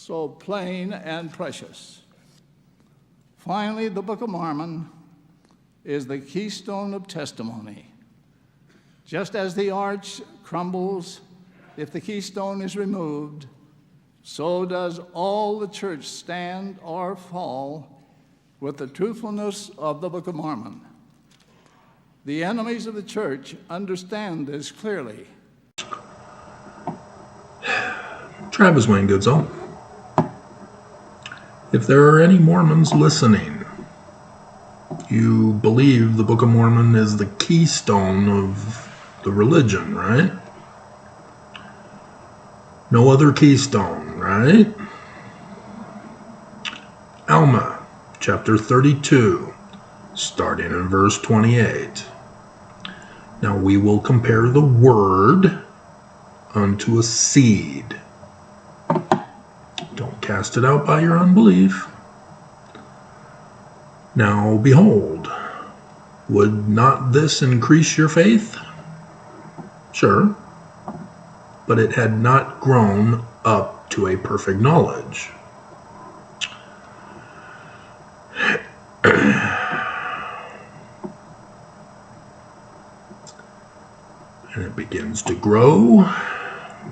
so plain and precious. Finally, the Book of Mormon is the keystone of testimony. Just as the arch crumbles if the keystone is removed, so does all the church stand or fall with the truthfulness of the Book of Mormon. The enemies of the church understand this clearly. Travis Wayne Goodsall. If there are any Mormons listening, you believe the Book of Mormon is the keystone of the religion, right? No other keystone, right? Alma, chapter 32, starting in verse 28. Now we will compare the word unto a seed. Don't cast it out by your unbelief. Now behold, would not this increase your faith? Sure, but it had not grown up to a perfect knowledge. And it begins to grow.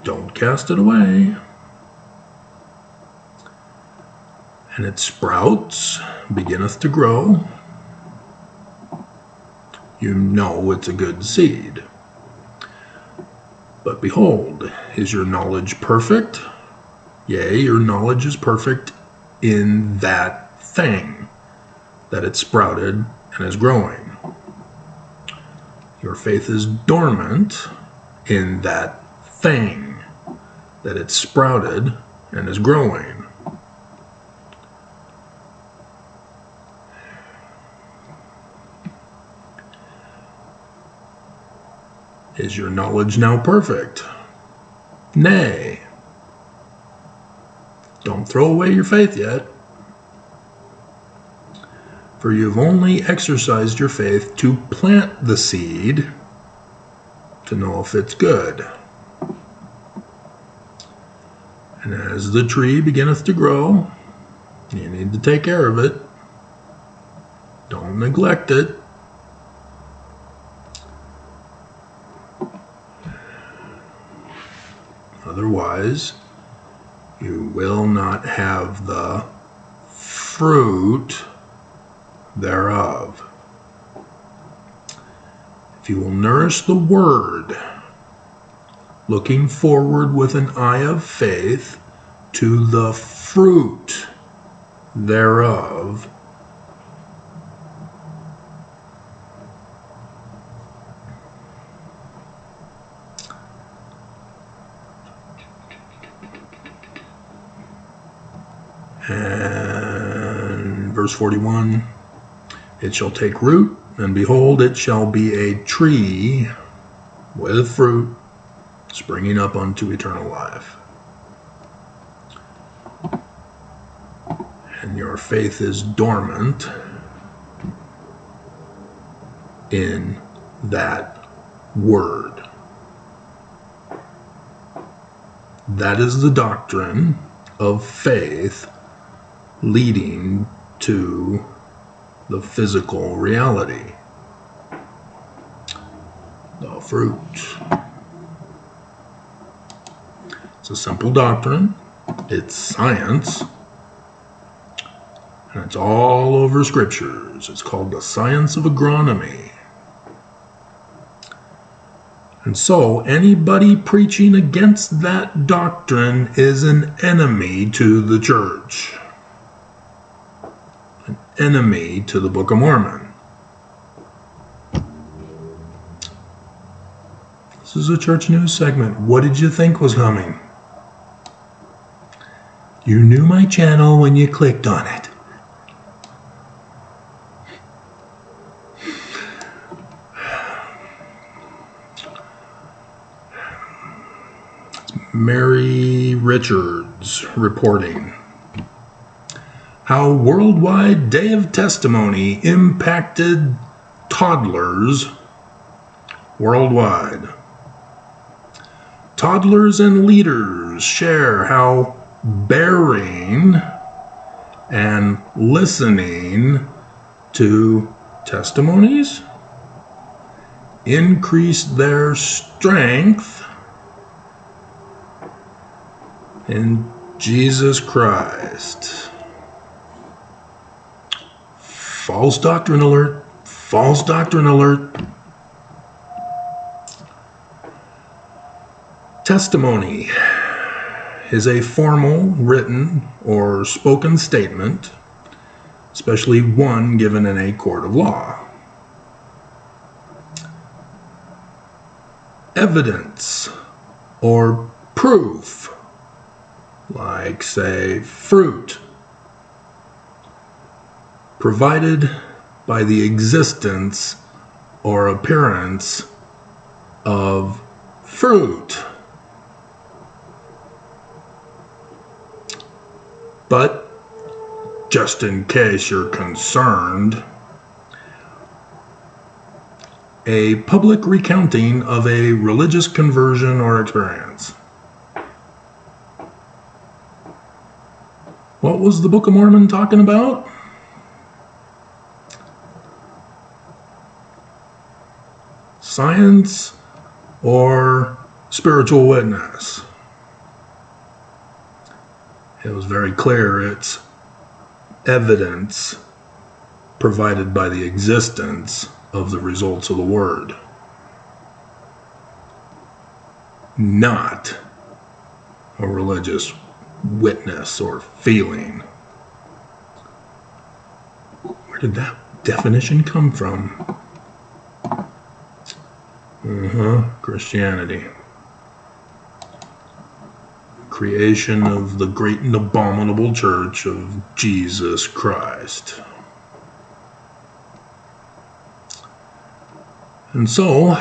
Don't cast it away. And it sprouts, beginneth to grow. You know it's a good seed. But behold, is your knowledge perfect? Yea, your knowledge is perfect in that thing that it sprouted and is growing. Your faith is dormant in that thing that it sprouted and is growing. Is your knowledge now perfect? Nay. Don't throw away your faith yet. For you've only exercised your faith to plant the seed to know if it's good. And as the tree beginneth to grow, you need to take care of it. Don't neglect it. Otherwise, you will not have the fruit thereof. If you will nourish the word, looking forward with an eye of faith to the fruit thereof, and verse 41, it shall take root, and behold, it shall be a tree with fruit, springing up unto eternal life. And your faith is dormant in that word. That is the doctrine of faith leading to the physical reality, the fruit. It's a simple doctrine, it's science, and it's all over scriptures. It's called the science of agronomy. And so anybody preaching against that doctrine is an enemy to the church, an enemy to the Book of Mormon. This is a church news segment. What did you think was coming? You knew my channel when you clicked on it. Mary Richards reporting how worldwide Day of Testimony impacted toddlers worldwide. Toddlers and leaders share how bearing and listening to testimonies, increase their strength in Jesus Christ. False doctrine alert. False doctrine alert. Testimony is a formal, written, or spoken statement, especially one given in a court of law. Evidence or proof, like, say, fruit, provided by the existence or appearance of fruit. But just in case you're concerned, a public recounting of a religious conversion or experience. What was the Book of Mormon talking about? Science or spiritual witness? It was very clear it's evidence provided by the existence of the results of the Word, not a religious witness or feeling. Where did that definition come from? Christianity. Creation of the great and abominable church of Jesus Christ. And so,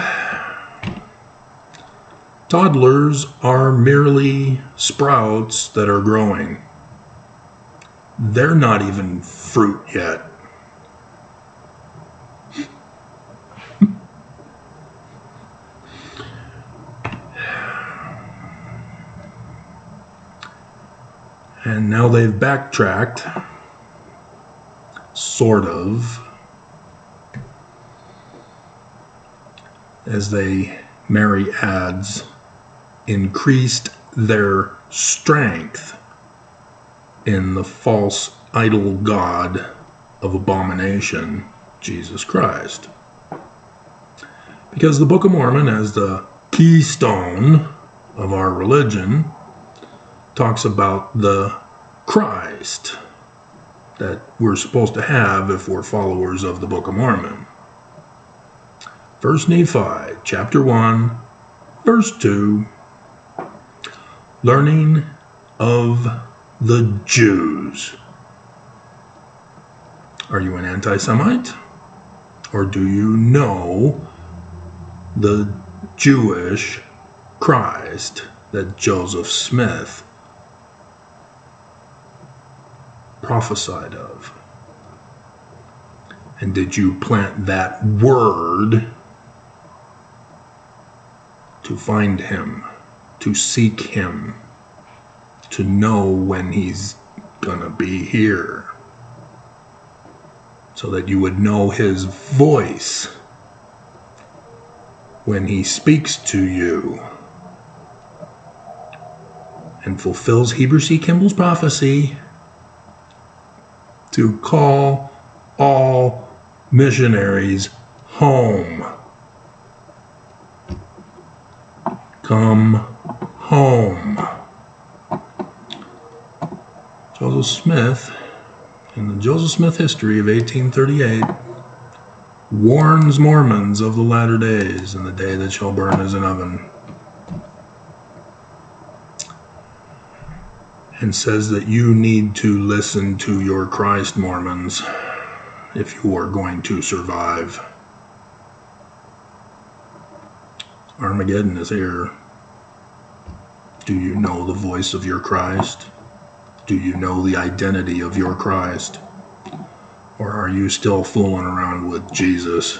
toddlers are merely sprouts that are growing. They're not even fruit yet. And now they've backtracked, sort of, as they myriads increased their strength in the false idol god of abomination, Jesus Christ. Because the Book of Mormon, as the keystone of our religion, talks about the Christ that we're supposed to have if we're followers of the Book of Mormon. 1 Nephi, chapter 1, verse 2, learning of the Jews. Are you an anti-Semite? Or do you know the Jewish Christ that Joseph Smith prophesied of? And did you plant that word to find him, to seek him, to know when he's gonna be here, so that you would know his voice when he speaks to you and fulfills Heber C. Kimball's prophecy to call all missionaries home. Come home. Joseph Smith, in the Joseph Smith history of 1838, warns Mormons of the latter days and the day that shall burn as an oven, and says that you need to listen to your Christ, Mormons, if you are going to survive. Armageddon is here. Do you know the voice of your Christ? Do you know the identity of your Christ? Or are you still fooling around with Jesus?